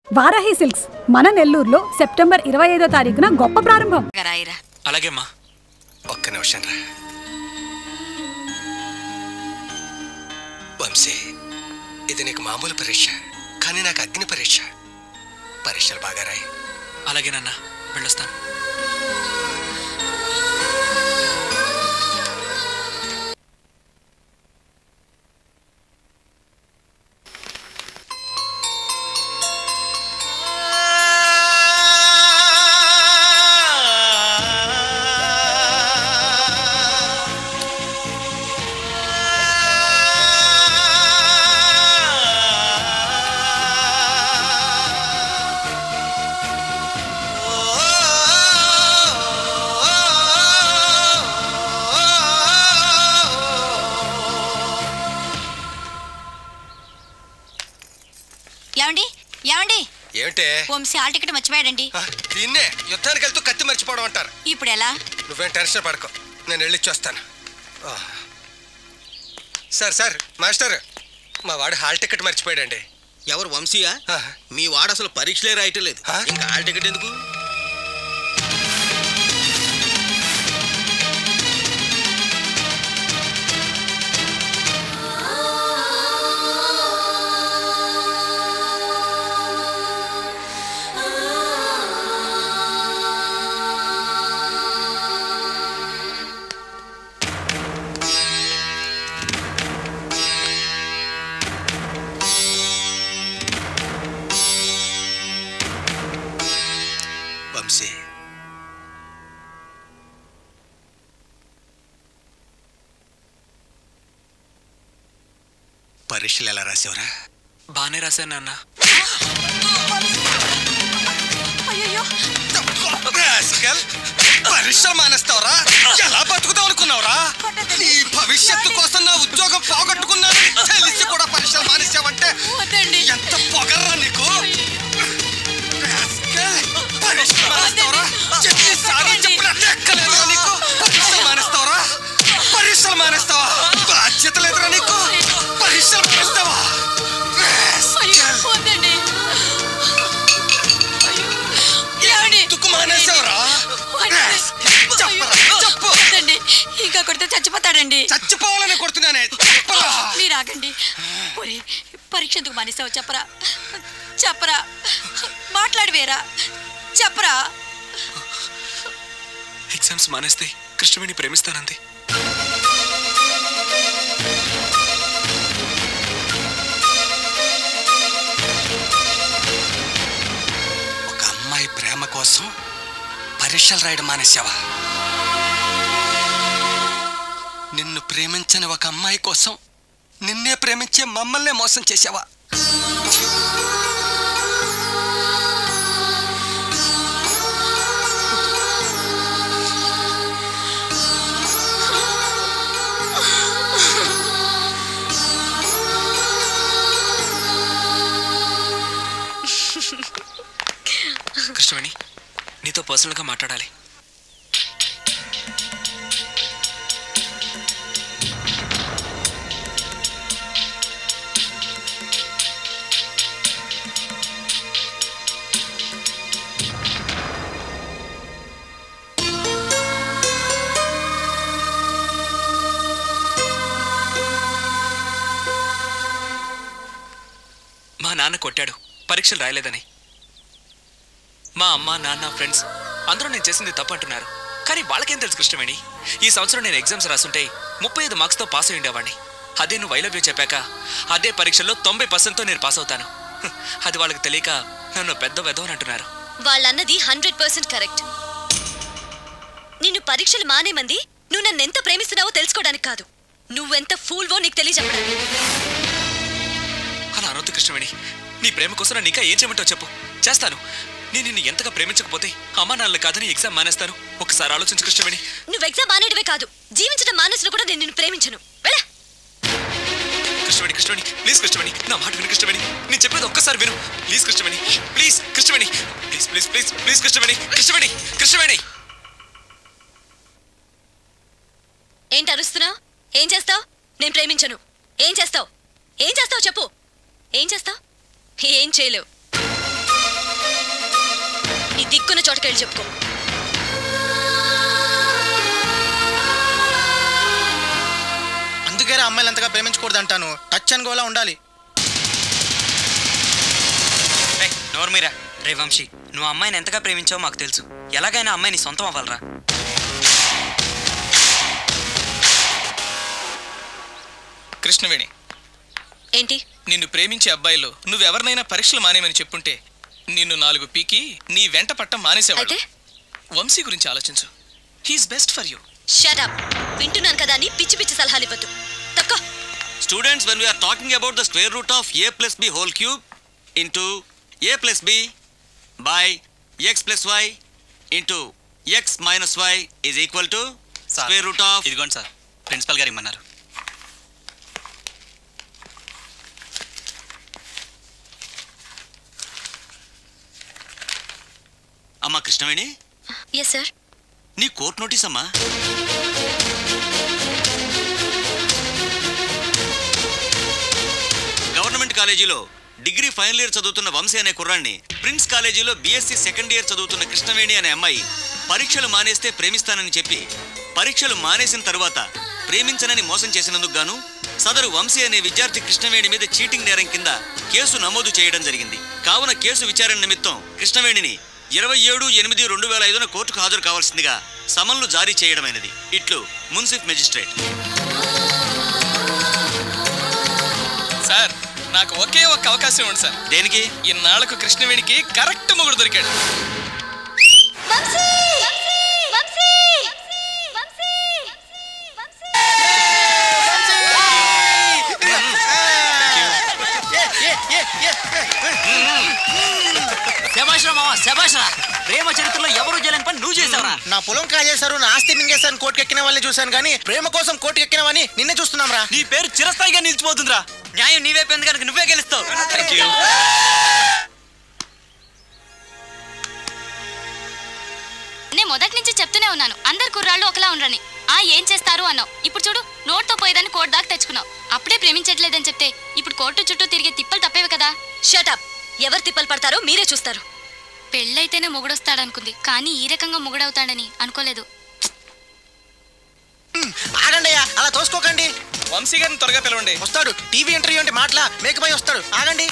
Varahi silks మన నెల్లూరులో September 25వ తారీఖున గొప్ప ప్రారంభం. అలాగేమ్మా. ఒక్క నిమిషం రా వంశీ, ఇది నీకు మామూలు పరీక్ష, కానీ నాకు అగ్ని పరీక్ష. పరీక్షలు బాగా రాయి. అలాగేనన్నా, వెళ్ళొస్తాను. వంశీ హాల్ టికెట్ మర్చిపోయాడండి. దీన్నే యుద్ధానికి వెళ్తూ కత్తి మర్చిపోవడం అంటారు. ఇప్పుడు ఎలా? నువ్వేం టెన్షన్ పడకు, నేను వెళ్ళి ఇచ్చొస్తాను. సార్ మాస్టర్, మా వాడు హాల్ టికెట్ మర్చిపోయాడండి. ఎవరు? వంశీయా? మీ వాడు అసలు పరీక్షలే రాయటం లేదు, ఇంకా హాల్ టికెట్ ఎందుకు? పరీక్షలు ఎలా రాసేవరా? బానే రాశాను నాన్న. పరీక్షలు మానేస్తావరా? ఎలా బతుకుతావు అనుకున్నావురా? నీ భవిష్యత్తు కోసం నా ఉద్యోగం పోగొట్టుకున్నాను తెలిసి కూడా పరీక్షలు మానేసావంటే ఎంత పొగర్రా నీకు? పరీక్షలు మానేస్తావరా? చెప్పలేదురా నీకు? పరీక్షలు మానేస్తావరా? పరీక్షలు మానేస్తావా? బాధ్యత లేదురా నీకు? పరీక్షలు మానేస్తావా? ఇంకా కొడితే చచ్చిపోతాడండి. చచ్చిపోవాలని కొడుతున్నానే. మీరు ఆగండి. పరీక్ష ఎందుకు మానేస్తావు? చెప్పరా చెప్పరా, మాట్లాడవేరా, చెప్పరా. ఎగ్జామ్స్ మానేస్తే కృష్ణవేణి ప్రేమిస్తానంది. ఒక అమ్మాయి ప్రేమ కోసం పరీక్షలు రాయడం మానేసావా? నిన్ను ప్రేమించని ఒక అమ్మాయి కోసం నిన్నే ప్రేమించే మమ్మల్నే మోసం చేసావా? కృష్ణవేణి, నీతో పర్సనల్గా మాట్లాడాలి. మా నాన్న కొట్టాడు పరీక్షలు రాయలేదని. మా అమ్మ, నాన్న, ఫ్రెండ్స్ అందరూ నేను చేసింది తప్పు అంటున్నారు. కానీ వాళ్ళకేం తెలుసు కృష్ణవేణి, ఈ సంవత్సరం నేను ఎగ్జామ్స్ రాస్తుంటే 35 మార్క్స్తో పాస్ అయి ఉండేవాడిని. అదే నువ్వు ఐ లవ్ యూ చెప్పాక అదే పరీక్షల్లో 90%తో నేను పాస్ అవుతాను. అది వాళ్ళకి తెలియక నన్ను పెద్ద వెధవని అంటున్నారు. వాళ్ళన్నది 100% కరెక్ట్. నిన్ను పరీక్షలు మానేమంది నువ్వు నన్ను ఎంత ప్రేమిస్తున్నావో తెలుసుకోవడానికి కాదు, నువ్వెంత ఫూల్వో నీకు తెలియజెప్పడానికి. అలా అనొద్దు కృష్ణవేణి, నీ ప్రేమ కోసం నన్ను ఇంకా ఏం చేయమంటావు చెప్పు, చేస్తాను. నేను నిన్ను ఎంతగా ప్రేమించకపోతే అమ్మా నాన్నలు కాదని ఎగ్జామ్ మానేస్తాను. ఒకసారి ఆలోచించు కృష్ణవేణి. నువ్వు ఎగ్జామ్ మానేయడమే కాదు, జీవించడం మానేసిన కూడా నేను నిన్ను ప్రేమించను. కృష్ణవేణి, కృష్ణవేణి ప్లీజ్, కృష్ణవేణి నా మాట విను. కృష్ణవేణి నేను చెప్పేది ఒక్కసారి విను please. Krishnaveni please, Krishnaveni please please please please. Krishnaveni, Krishnaveni, Krishnaveni. ఏంటి అరుస్తున్నావు? ఏం చేస్తావు? నేను ప్రేమించను. ఏం చేస్తావు? ఏం చేస్తావు చెప్పు. ఏం చేస్తావు? ఏం చేయలేవు. దిక్కున్న చోటకెళ్ళి చెప్పుకో. అందుకే అమ్మాయిలు అంతగా ప్రేమించకూడదు అంటాను. టచ్ అండ్ గోలా ఉండాలి. నోర్మీరా. రే వంశీ, నువ్వు అమ్మాయిని ఎంతగా ప్రేమించావో మాకు తెలుసు. ఎలాగైనా అమ్మాయిని సొంతం అవ్వాలరా. కృష్ణవేణి, ఏంటి? నిన్ను ప్రేమించే అబ్బాయిలో నువ్వెవరినైనా పరీక్షలు మానేమని చెప్పుంటే నిన్ను 4 పీకి నీ వెంట పట్టం మానేసేవాడు. వంశీ గురించి ఆలోచించు. He's best for you. Shut up. వింటున్నాను కదా అని పిచ్చి పిచ్చి సలహాలు ఇవ్వద్దు. తక్కువ. Students, when we are talking about the square root of a plus b whole cube into a plus b by x plus y into x minus y is equal to square root of. ఇదిగోండి sir, principal గారు ఇమ్మన్నారు. అమ్మా Krishnaveni, yes sir. నీ court notice అమ్మా. Government కాలేజీలో degree final year చదువుతున్న వంశీ అనే కుర్రాన్ని prince కాలేజీలో బీఎస్సీ సెకండ్ ఇయర్ చదువుతున్న కృష్ణవేణి అనే అమ్మాయి పరీక్షలు మానేస్తే ప్రేమిస్తానని చెప్పి పరీక్షలు మానేసిన తర్వాత ప్రేమించనని మోసం చేసినందుకు గాను సదరు వంశీ అనే విద్యార్థి కృష్ణవేణి మీద చీటింగ్ నేరం కింద కేసు నమోదు చేయడం జరిగింది. కావున కేసు విచారణ నిమిత్తం కృష్ణవేణిని 27/8/2005 కోర్టుకు హాజరు కావాల్సిందిగా సమన్లు జారీ చేయడమైనది. ఇట్లు మున్సిఫ్ మెజిస్ట్రేట్. సార్, నాకు ఒకే ఒక్క అవకాశం ఉంది సార్. దేనికి? ఇన్నాళ్లకు కృష్ణవేణికి కరెక్ట్ మొగుడు దొరికాడు. ప్రేమ చరిత్రలో ఎవరు చేయలేని పని నువ్వు చేసావురా. నా పొలం కాజేశారు, నా ఆస్తి మింగేశారు కోర్టుకు ఎక్కిన వాళ్ళని చూశాను కానీ ప్రేమ కోసం కోర్టుకు ఎక్కినవని నిన్నే చూస్తున్నాం రా. నీ పేరు చిరస్థాయిగా నిలిచిపోతుందిరా. న్యాయం నీవే పెంది కనుక నువ్వే గెలుస్తావు. నేను మొదటి నుంచి చెప్తూనే ఉన్నాను, అందరు కుర్రాళ్ళు ఒకలా ఉండరని. ఏం చేస్తారు అన్నావు. ఇప్పుడు చూడు, నోట్తో పోయేదాన్ని కోర్టు దాకా తెచ్చుకున్నావు. అప్పుడే ప్రేమించట్లేదని చెప్తే ఇప్పుడు కోర్టు చుట్టూ తిరిగే తిప్పలు తప్పేవి కదా. Shut up. ఎవరు తిప్పలు పడతారో మీరే చూస్తారు. పెళ్ళైతేనే మొగుడొస్తాడనుకుంది, కానీ ఈ రకంగా మొగుడవుతాడని అనుకోలేదు. ఆగండియ్యా, అలా తోసుకోకండి. వంశీ గారిని త్వరగా పిలవండి. వస్తాడు. టీవీ ఇంటర్వ్యూ అంటే మాటలా మేకపై వస్తాడు. ఆగండి.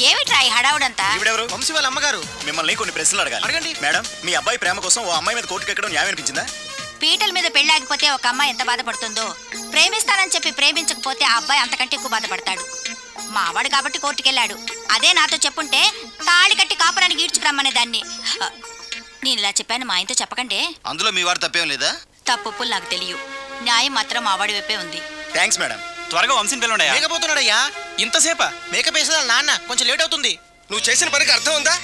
ఏమిట్రా ఈ హడావుడంతా? ఇవిడెవరు? వంశీ వాళ్ళ అమ్మగారు. మిమ్మల్ని కొన్ని ప్రశ్నలు అడగాలి. అడగండి. మేడం, మీ అబ్బాయి ప్రేమ కోసం ఓ అమ్మాయి మీద కోర్టుకు ఎక్కడం న్యాయం అనిపించిందా? పీటల మీద పెళ్ళాగిపోతే ఒక అమ్మాయి ఎంత బాధపడుతుందో, ప్రేమిస్తానని చెప్పి ప్రేమించకపోతే ఆ అబ్బాయి అంతకంటే ఎక్కువ బాధపడతాడు. మావాడు కాబట్టి కోర్టుకెళ్ళాడు. అదే నాతో చెప్పుంటే తాళి కట్టి కాపురానికి ఈడ్చుకురమ్మనే దాన్ని. నేను ఇలా చెప్పాను మా ఆయనతో చెప్పకండి. అందులో మీ వారు తప్పేం లేదా? తప్పులు నాకు తెలియదు. న్యాయం మాత్రం మావాడి వైపే ఉంది. Thanks madam. త్వరగా వంశీని పిలవండి. మేకపోతున్నాడయ్యా. ఇంతసేపా? మేకప్ వేసేదాళ్ళ నాన్న, కొంచెం లేట్ అవుతుంది. నువ్వు చేసిన పనికి అర్థం ఉందా?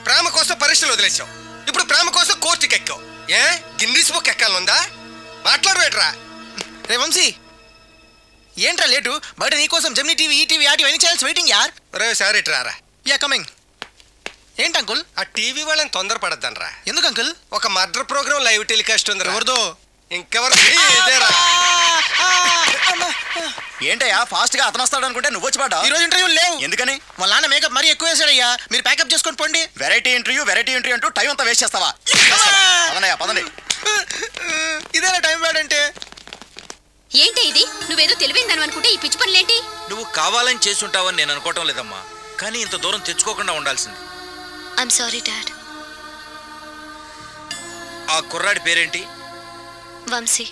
ప్రేమ కోసం పరీక్షలు వదిలేసావు, ఇప్పుడు ప్రేమ కోసం కోర్టుకి ఎక్కావు. ఏ గిన్నీస్ బుక్ ఎక్కాలనుందా? మాట్లాడవేట్రా? రే వంశీ, ఏంట్రా లేటు? బయట నీకోసం జెమినీ టీవీ, ఈటీవీ, ఆర్టీవీ ఎన్ని ఛానల్స్ వెయిటింగ్ యార్. రే సార్, ఇట్రారా. Yeah coming. ఏంటి అంకుల్? ఆ టీవీ వాళ్ళని తొందరపడద్దనరా. ఎందుకు అంకుల్? ఒక మర్డర్ ప్రోగ్రామ్ లైవ్ టెలికాస్ట్ ఉంది. ఎవరిదో? ఇంకెవరు? ఇదేరా. ఏంటయ్యా ఫాస్ట్ గా అతను వస్తాడు అనుకుంటే నువ్వు వచ్చి పడ్డా? ఈ రోజు ఇంటర్వ్యూ లేవు. ఎందుకని? వాళ్ళ నాన్న మేకప్ మరీ ఎక్కువ వేసాడయ్యా. మీరు ప్యాకప్ చేసుకొని పోండి. వెరైటీ ఇంటర్వ్యూ అంటూ టైం అంతా వేస్ట్ చేస్తావా? పదండి. ఇదేనా టైం బ్యాడ్ అంటే? ఏంటి ఇది? నువ్వేదో తెలివైందని అనుకుంటే ఈ పిచ్చి పనులేంటి? నువ్వు కావాలని చేసుంటావని నేను అనుకోవటం లేదమ్మా, కానీ ఇంత దూరం తెచ్చుకోకుండా ఉండాల్సింది. I'm sorry dad. ఆ కుర్రాడి పేరేంటి? వంశీ.